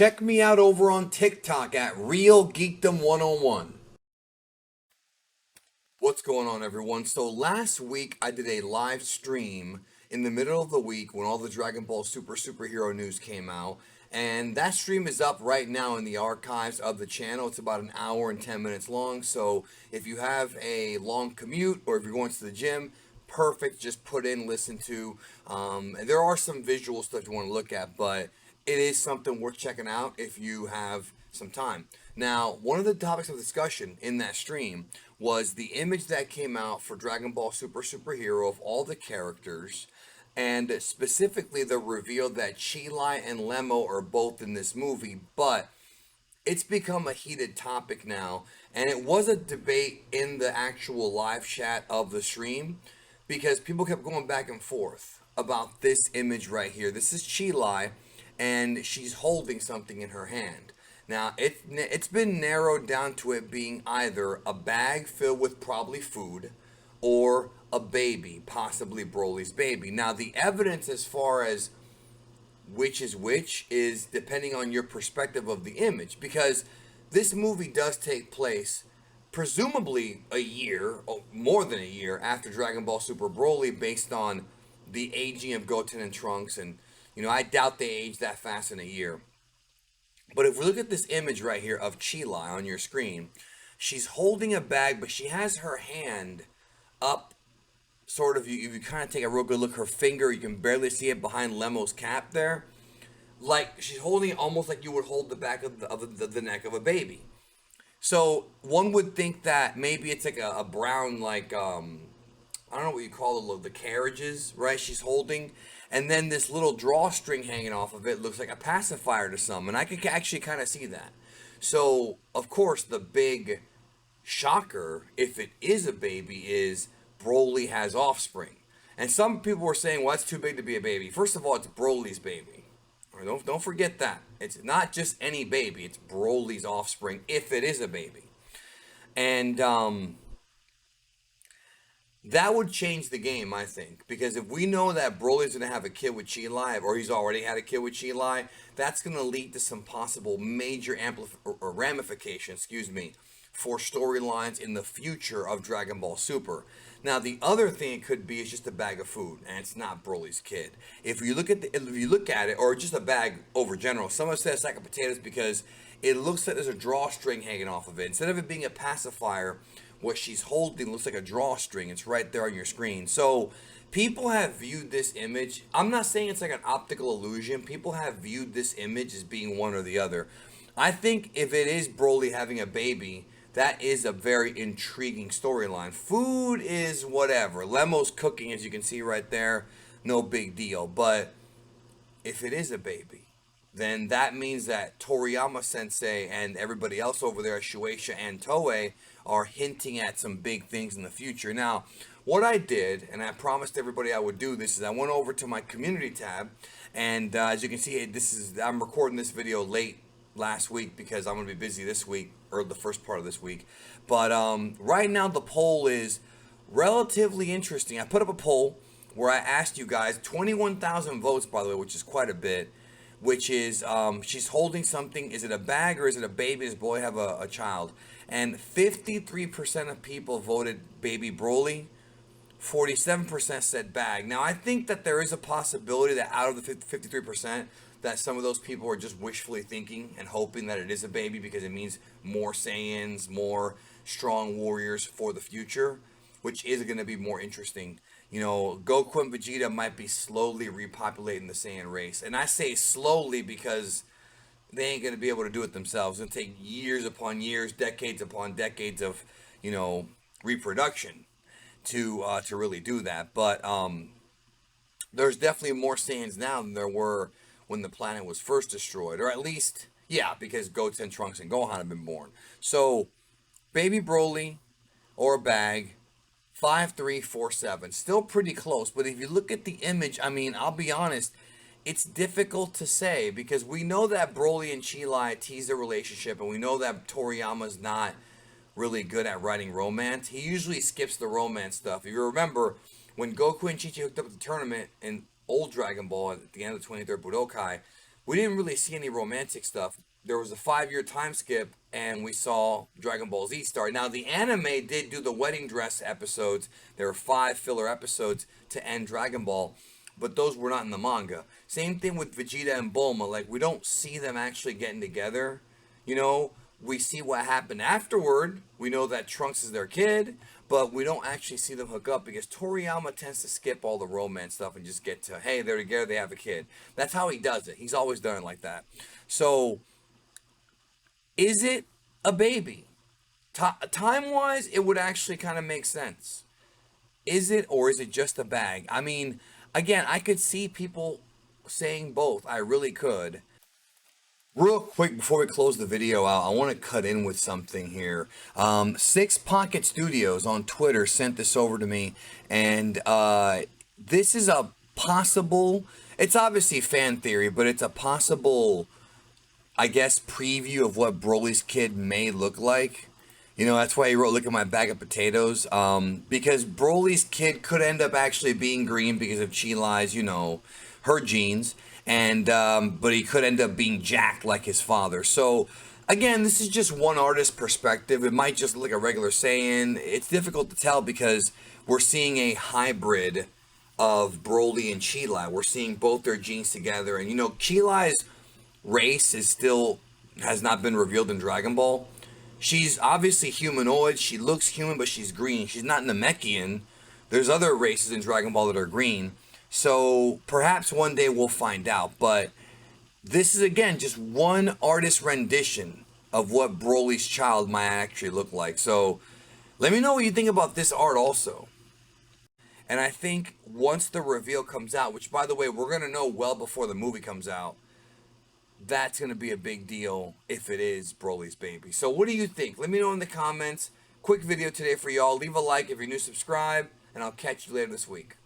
check me out over on TikTok at Real Geekdom 101. What's going on, everyone? So last week I did a live stream in the middle of the week when all the Dragon Ball superhero news came out. And that stream is up right now in the archives of the channel. It's about an hour and 10 minutes long. So if you have a long commute or if you're going to the gym, perfect. Just put in, listen to. And there are some visual stuff you want to look at, but it is something worth checking out if you have some time. Now, one of the topics of discussion in that stream was the image that came out for Dragon Ball Superhero of all the characters, and specifically the reveal that Chi-Lai and Lemo are both in this movie, but it's become a heated topic now, and it was a debate in the actual live chat of the stream because people kept going back and forth about this image right here. This is Chi-Lai, and she's holding something in her hand. Now, it's been narrowed down to it being either a bag filled with probably food or a baby, possibly Broly's baby. Now, the evidence as far as which is which is depending on your perspective of the image, because this movie does take place presumably a year, or more than a year, after Dragon Ball Super Broly, based on the aging of Goten and Trunks, and I doubt they age that fast in a year. But if we look at this image right here of Chi-Lai on your screen, she's holding a bag, but she has her hand up, sort of, if you kind of take a real good look, her finger, you can barely see it behind Lemo's cap there. Like, she's holding it almost like you would hold the back of the neck of a baby. So, one would think that maybe it's like a brown, like, I don't know what you call the carriages, right? She's holding. And then this little drawstring hanging off of it looks like a pacifier to some. And I could actually kind of see that. So, of course, the big shocker, if it is a baby, is Broly has offspring. And some people were saying, well, that's too big to be a baby. First of all, it's Broly's baby. Don't forget that. It's not just any baby. It's Broly's offspring, if it is a baby. And that would change the game, I think, because if we know that Broly's going to have a kid with Chi-Lai, or he's already had a kid with Chi-Lai, that's going to lead to some possible major ramifications, for storylines in the future of Dragon Ball Super. Now, the other thing it could be is just a bag of food, and it's not Broly's kid. If you look at it, or just a bag over general, someone said a sack of potatoes because it looks like there's a drawstring hanging off of it. Instead of it being a pacifier, what she's holding looks like a drawstring. It's right there on your screen. So people have viewed this image. I'm not saying it's like an optical illusion. People have viewed this image as being one or the other. I think if it is Broly having a baby, that is a very intriguing storyline. Food is whatever. Lemo's cooking, as you can see right there. No big deal. But if it is a baby, then that means that Toriyama Sensei and everybody else over there at Shueisha and Toei are hinting at some big things in the future. Now, what I did, and I promised everybody I would do this, is I went over to my community tab, and as you can see, I'm recording this video late last week because I'm going to be busy this week, or the first part of this week. But right now the poll is relatively interesting. I put up a poll where I asked you guys, 21,000 votes, by the way, which is quite a bit, which is she's holding something. Is it a bag or is it a baby? Does Broly have a child? And 53% of people voted baby Broly. 47% said bag. Now, I think that there is a possibility that out of the 53%, that some of those people are just wishfully thinking and hoping that it is a baby because it means more Saiyans, more strong warriors for the future, which is going to be more interesting. Goku and Vegeta might be slowly repopulating the Saiyan race. And I say slowly because they ain't going to be able to do it themselves. It's going to take years upon years, decades upon decades of, reproduction to really do that. But there's definitely more Saiyans now than there were when the planet was first destroyed. Or at least, yeah, because Goten, Trunks, and Gohan have been born. So, baby Broly or a bag, 5347. Still pretty close, but if you look at the image, I'll be honest, it's difficult to say because we know that Broly and Chi-Lai tease a relationship, and we know that Toriyama's not really good at writing romance. He usually skips the romance stuff. If you remember, when Goku and Chi-Chi hooked up at the tournament in old Dragon Ball at the end of the 23rd Budokai, we didn't really see any romantic stuff. There was a 5 year time skip, and we saw Dragon Ball Z start. Now, the anime did do the wedding dress episodes. There were 5 filler episodes to end Dragon Ball, but those were not in the manga. Same thing with Vegeta and Bulma. Like, we don't see them actually getting together. You know, we see what happened afterward. We know that Trunks is their kid, but we don't actually see them hook up because Toriyama tends to skip all the romance stuff and just get to, hey, they're together, they have a kid. That's how he does it. He's always done it like that. So, is it a baby? Time wise, it would actually kind of make sense. Is it, or is it just a bag? I mean, again, I could see people saying both. I really could. Real quick before we close the video out, I want to cut in with something here. Six Pocket Studios on Twitter sent this over to me, and this is a possible. It's obviously fan theory, but it's a possible, I guess, preview of what Broly's kid may look like. You know, that's why he wrote, "Look at my bag of potatoes," because Broly's kid could end up actually being green because of Chi-Lai's, you know, her genes, and but he could end up being jacked like his father. So again, this is just one artist's perspective. It might just look like a regular Saiyan. It's difficult to tell because we're seeing a hybrid of Broly and Chi-Lai. We're seeing both their genes together, and you know, Chi-Lai's race is still has not been revealed in Dragon Ball. She's obviously humanoid. She looks human, but she's green. She's not Namekian. There's other races in Dragon Ball that are green. So perhaps one day we'll find out. But this is, again, just one artist rendition of what Broly's child might actually look like. So let me know what you think about this art also. And I think once the reveal comes out, which, by the way, we're going to know well before the movie comes out, that's going to be a big deal if it is Broly's baby. So what do you think? Let me know in the comments. Quick video today for y'all. Leave a like if you're new, subscribe, and I'll catch you later this week.